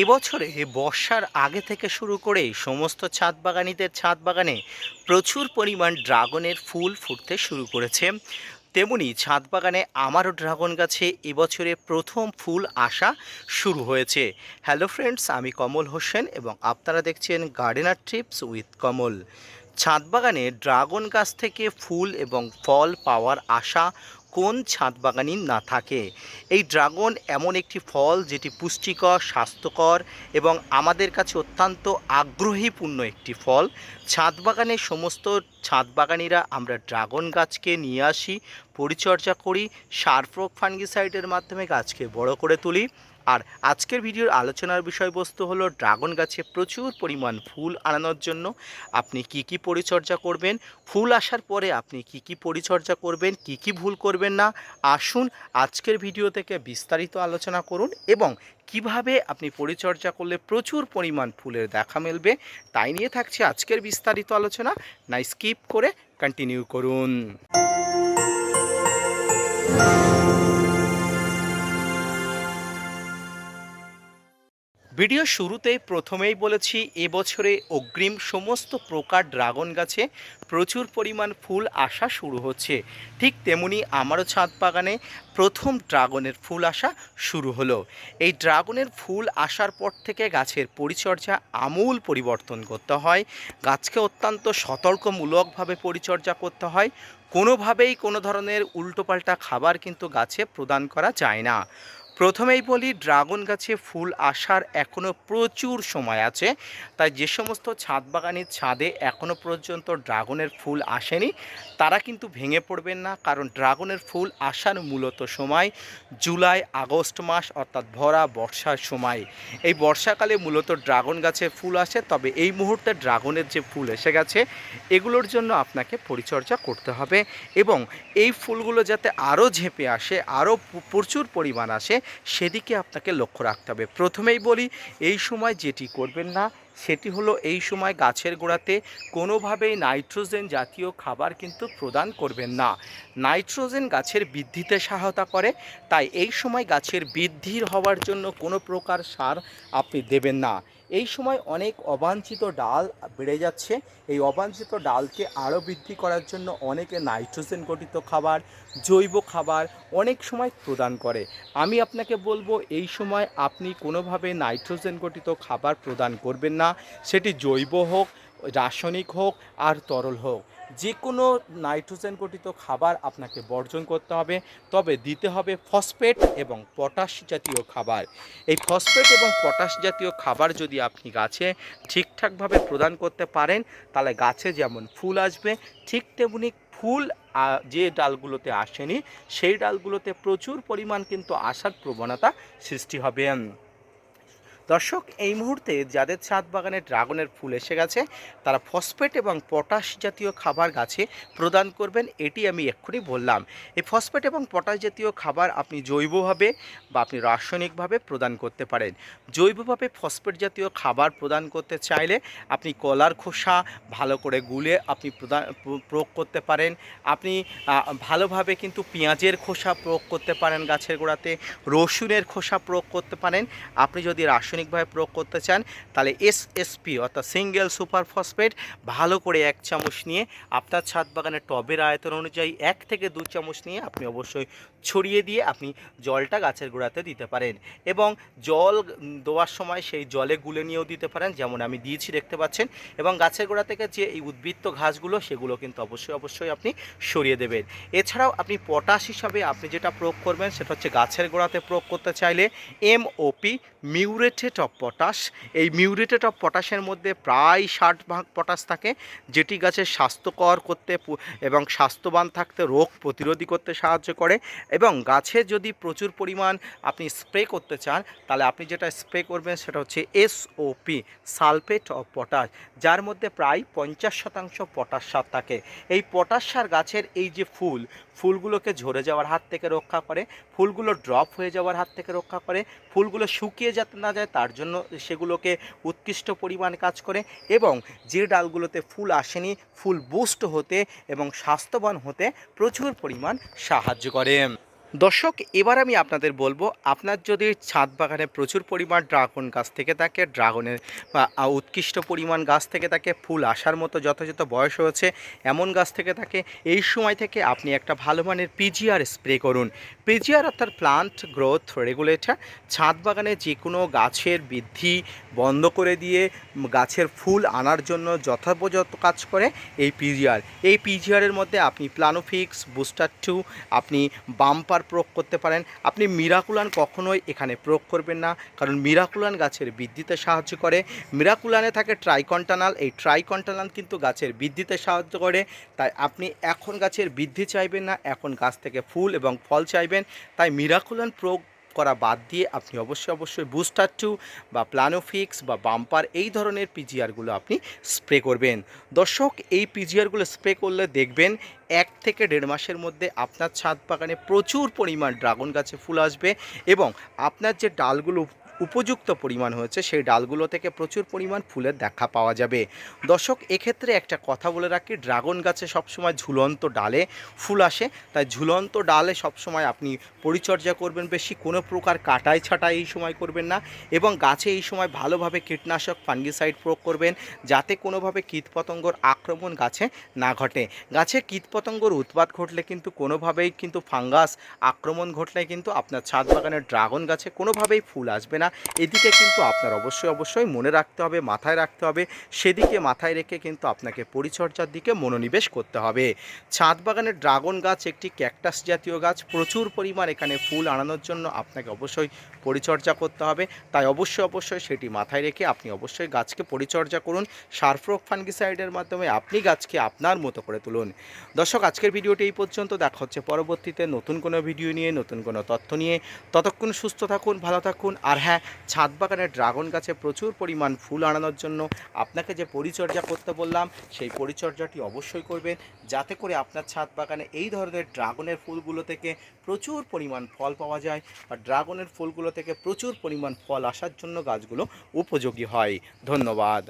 এবছরে বর্ষার আগে থেকে শুরু করে সমস্ত ছাদ বাগানীদের ছাদ বাগানে প্রচুর পরিমাণ ড্রাগনের ফুল ফুটতে শুরু করেছে। তেমনি ছাদ বাগানে আমারও ড্রাগন গাছে এবছরে প্রথম ফুল আসা শুরু হয়েছে। হ্যালো ফ্রেন্ডস, আমি কমল হোসেন এবং আপনারা দেখছেন গার্ডেনার ট্রিপস উইথ কমল। ছাদ বাগানে ড্রাগন গাছ থেকে ফুল এবং ফল পাওয়ার আশা কোন ছাদ বাগানই না থাকে। এই ড্রাগন এমন একটি ফল যেটি পুষ্টিকর, স্বাস্থ্যকর এবং আমাদের কাছে অত্যন্ত আগ্রহীপূর্ণ একটি ফল। ছাদ বাগানের সমস্ত ছাদ বাগানিরা আমরা ড্রাগন গাছকে নিয়ে আসি, পরিচর্যা করি, সার প্রয়োগ ফাঙ্গিসাইডের মাধ্যমে গাছকে বড় করে তুলি। আর আজকের ভিডিওর আলোচনার বিষয়বস্তু হলো ড্রাগন গাছে প্রচুর পরিমাণ ফুল আনানোর জন্য আপনি কি কি পরিচর্যা করবেন, ফুল আসার পরে আপনি কি কি পরিচর্যা করবেন, কি কি ভুল করবেন না। আসুন আজকের ভিডিও থেকে বিস্তারিত আলোচনা করুন এবং কিভাবে আপনি পরিচর্যা করলে প্রচুর পরিমাণ ফুলের দেখা মিলবে তাই নিয়ে থাকছে আজকের বিস্তারিত আলোচনা। না স্কিপ করে কন্টিনিউ করুন। ভিডিও শুরুতেই প্রথমেই বলেছি এবছরে অগ্রিম সমস্ত প্রকার ড্রাগন গাছে প্রচুর পরিমাণ ফুল আসা শুরু হচ্ছে। ঠিক তেমনি আমারও ছাদ বাগানে প্রথম ড্রাগনের ফুল আসা শুরু হলো। এই ড্রাগনের ফুল আসার পর থেকে গাছের পরিচর্যা আমূল পরিবর্তন করতে হয়। গাছকে অত্যন্ত সতর্কমূলকভাবে পরিচর্যা করতে হয়। কোনোভাবেই কোনো ধরনের উল্টোপাল্টা খাবার কিন্তু গাছে প্রদান করা যায় না। প্রথমেই বলি, ড্রাগন গাছে ফুল আসার এখনও প্রচুর সময় আছে। তাই যে সমস্ত ছাদ বাগানের ছাদে এখনও পর্যন্ত ড্রাগনের ফুল আসেনি তারা কিন্তু ভেঙে পড়বেন না, কারণ ড্রাগনের ফুল আসার মূলত সময় জুলাই আগস্ট মাস, অর্থাৎ ভরা বর্ষার সময়। এই বর্ষাকালে মূলত ড্রাগন গাছে ফুল আসে। তবে এই মুহূর্তে ড্রাগনের যে ফুল এসে গেছে এগুলোর জন্য আপনাকে পরিচর্যা করতে হবে এবং এই ফুলগুলো যাতে আরও ঝেঁপে আসে, আরও প্রচুর পরিমাণ আসে, সেদিকে আপনাকে লক্ষ্য রাখতে হবে। প্রথমেই বলি, এই সময় যেটি করবেন না সেটি হলো এই সময় গাছের গোড়াতে কোনোভাবেই নাইট্রোজেন জাতীয় খাবার কিন্তু প্রদান করবেন না। নাইট্রোজেন গাছের বৃদ্ধিতে সহায়তা করে, তাই এই সময় গাছের বৃদ্ধির হওয়ার জন্য কোনো প্রকার সার আপনি দেবেন না। এই সময় অনেক অবাঞ্ছিত ডাল বেড়ে যাচ্ছে। এই অবাঞ্ছিত ডালকে আরও বৃদ্ধি করার জন্য অনেকে নাইট্রোজেন গঠিত খাবার, জৈব খাবার অনেক সময় প্রদান করে। আমি আপনাকে বলবো এই সময় আপনি কোনোভাবে নাইট্রোজেন গঠিত খাবার প্রদান করবেন না, সেটি জৈব হোক, রাসায়নিক হোক আর তরল হোক। যে কোনো নাইট্রোজেন গঠিত খাবার আপনাকে বর্জন করতে হবে। তবে দিতে হবে ফসফেট এবং পটাশ জাতীয় খাবার। এই ফসফেট এবং পটাশ জাতীয় খাবার যদি আপনি গাছে ঠিকঠাকভাবে প্রদান করতে পারেন তাহলে গাছে যেমন ফুল আসবে, ঠিক তেমনি ফুল যে ডালগুলোতে আসেনি সেই ডালগুলোতে প্রচুর পরিমাণ কিন্তু আসার প্রবণতা সৃষ্টি হবে। দর্শক, এই মুহূর্তে যাদের ছাদ বাগানে ড্রাগনের ফুল এসে গেছে তারা ফসফেট এবং পটাশ জাতীয় খাবার গাছে প্রদান করবেন, এটি আমি এক্ষুনি বললাম। এই ফসফেট এবং পটাশ জাতীয় খাবার আপনি জৈবভাবে বা আপনি রাসায়নিকভাবে প্রদান করতে পারেন। জৈবভাবে ফসফেট জাতীয় খাবার প্রদান করতে চাইলে আপনি কলার খোসা ভালো করে গুলে আপনি প্রয়োগ করতে পারেন। আপনি ভালোভাবে কিন্তু পেঁয়াজের খোসা প্রয়োগ করতে পারেন গাছের গোড়াতে, রসুনের খোসা প্রয়োগ করতে পারেন। আপনি যদি রাসায়নিকভাবে প্রয়োগ করতে চান তাহলে এসএসপি অর্থাৎ সিঙ্গেল সুপার ফসফেট ভালো করে 1 চামচ নিয়ে আপনার ছাদ বাগানের টবের আয়তন অনুযায়ী 1 থেকে 2 চামচ নিয়ে আপনি অবশ্যই ছড়িয়ে দিয়ে আপনি জলটা গাছের গোড়াতে দিতে পারেন এবং জল দেওয়ার সময় সেই জলে গুলে নিয়েও দিতে পারেন, যেমন আমি দিয়েছি দেখতে পাচ্ছেন। এবং গাছের গোড়া থেকে যে এই উদ্বৃত্ত ঘাসগুলো সেগুলো কিন্তু অবশ্যই আপনি সরিয়ে দেবেন। এছাড়াও আপনি পটাশ হিসাবে আপনি যেটা প্রয়োগ করবেন সেটা হচ্ছে গাছের গোড়াতে প্রয়োগ করতে চাইলে এমওপি, মিউরেটেড অফ পটাশ। এই মিউরেটেড অফ পটাশের মধ্যে প্রায় 60% পটাশ থাকে, যেটি গাছের স্বাস্থ্যকর করতে এবং স্বাস্থ্যবান থাকতে, রোগ প্রতিরোধী করতে সাহায্য করে। এবং গাছে যদি প্রচুর পরিমাণ আপনি স্প্রে করতে চান তাহলে আপনি যেটা স্প্রে করবেন সেটা হচ্ছে এসওপি, সালফেট অফ পটাশ, যার মধ্যে প্রায় 50% পটাশ সার থাকে। এই পটাশ সার গাছের এই যে ফুলগুলোকে ঝরে যাওয়ার হাত থেকে রক্ষা করে, ফুলগুলো ড্রপ হয়ে যাওয়ার হাত থেকে রক্ষা করে, ফুলগুলো শুকিয়ে যাতে না যায় তার জন্য সেগুলোকে উৎকৃষ্ট পরিমাণ কাজ করে এবং যে ডালগুলোতে ফুল আসেনি ফুল বুস্ট হতে এবং স্বাস্থ্যবান হতে প্রচুর পরিমাণ সাহায্য করে। দর্শক, এবার আমি আপনাদের বলবো, আপনার যদি ছাদ বাগানে প্রচুর পরিমাণ ড্রাগন গাছ থেকে থাকে, ড্রাগনের উৎকৃষ্ট পরিমাণ গাছ থেকে থাকে, ফুল আসার মতো যথাযথ বয়স হয়েছে এমন গাছ থেকে থাকে, এই সময় থেকে আপনি একটা ভালো মানের পিজিআর স্প্রে করুন। পিজিআর অর্থাৎ প্লান্ট গ্রোথ রেগুলেটর, ছাদ বাগানে যে কোনো গাছের বৃদ্ধি বন্ধ করে দিয়ে গাছের ফুল আনার জন্য যথাযথ কাজ করে এই পিজিআর। এই পিজিআরের মধ্যে আপনি প্লানোফিক্স, বুস্টার 2, আপনি বাম্পার প্রয়োগ করতে পারেন। আপনি মিরাকুলান কখনোই এখানে প্রয়োগ করবেন না, কারণ মিরাকুলান গাছের বৃদ্ধিতে সাহায্য করে। মিরাকুলানে থাকে ট্রাইকন্টানাল, এই ট্রাইকন্টানাল কিন্তু গাছের বৃদ্ধিতে সাহায্য করে। তাই আপনি এখন গাছের বৃদ্ধি চাইবেন না, এখন গাছ থেকে ফুল এবং ফল চাইবেন। তাই মিরাকুলান প্রয়োগ করা বাদ দিয়ে আপনি অবশ্যই বুস্টার 2 বা প্লানোফিক্স বা বাম্পার এই ধরনের পিজিআরগুলো আপনি স্প্রে করবেন। দর্শক, এই পিজিআরগুলো স্প্রে করলে দেখবেন 1 থেকে 1.5 মাসের মধ্যে আপনার ছাদ বাগানে প্রচুর পরিমাণ ড্রাগন গাছে ফুল আসবে এবং আপনার যে ডালগুলো উপযুক্ত পরিমাণ হয়েছে সেই ডালগুলো থেকে প্রচুর পরিমাণ ফুলের দেখা পাওয়া যাবে। দর্শক, এক্ষেত্রে একটা কথা বলে রাখি, ড্রাগন গাছে সবসময় ঝুলন্ত ডালে ফুল আসে, তাই ঝুলন্ত ডালে সবসময় আপনি পরিচর্যা করবেন বেশি, কোনো প্রকার কাটাই ছাঁটাই এই সময় করবেন না এবং গাছে এই সময় ভালোভাবে কীটনাশক ফাঙ্গিসাইড প্রয়োগ করবেন, যাতে কোনোভাবে কীটপতঙ্গর আক্রমণ গাছে না ঘটে। গাছে কীটপতঙ্গর উৎপাত ঘটলে কিন্তু কোনোভাবেই কিন্তু ফাঙ্গাস আক্রমণ ঘটলে কিন্তু আপনার ছাদ বাগানের ড্রাগন গাছে কোনোভাবেই ফুল আসবে না। এদিকে কিন্তু আপনার অবশ্যই মনে রাখতে হবে, মাথায় রাখতে হবে, সেদিকে মাথায় রেখে কিন্তু আপনাকে পরিচর্যার দিকে মনোনিবেশ করতে হবে। ছাদ বাগানের ড্রাগন গাছ একটি ক্যাকটাস জাতীয় গাছ, প্রচুর পরিমাণ এখানে ফুল আনানোর জন্য আপনাকে অবশ্যই পরিচর্যা করতে হবে। তাই অবশ্যই সেটি মাথায় রেখে আপনি অবশ্যই গাছকে পরিচর্যা করুন। সার প্রয়োগ ফাঙ্গিসাইডের মাধ্যমে আপনি গাছকে আপনার মতো করে তুলুন। দর্শক, আজকের ভিডিওটি এই পর্যন্ত। দেখা হচ্ছে পরবর্তীতে নতুন কোনো ভিডিও নিয়ে, নতুন কোনো তথ্য নিয়ে। ততক্ষণ সুস্থ থাকুন, ভালো থাকুন। আর হ্যাঁ, ছাদ বাগানের ড্রাগন গাছে প্রচুর পরিমাণ ফুল আনানোর জন্য আপনাকে যে পরিচর্যা করতে বললাম সেই পরিচর্যাটি অবশ্যই করবেন, যাতে করে আপনার ছাদ বাগানে এই ধরনের ড্রাগনের ফুলগুলো থেকে প্রচুর পরিমাণ ফল পাওয়া যায় বা ড্রাগনের ফুলগুলো থেকে প্রচুর পরিমাণ ফল আসার জন্য গাছগুলো উপযোগী হয়। ধন্যবাদ।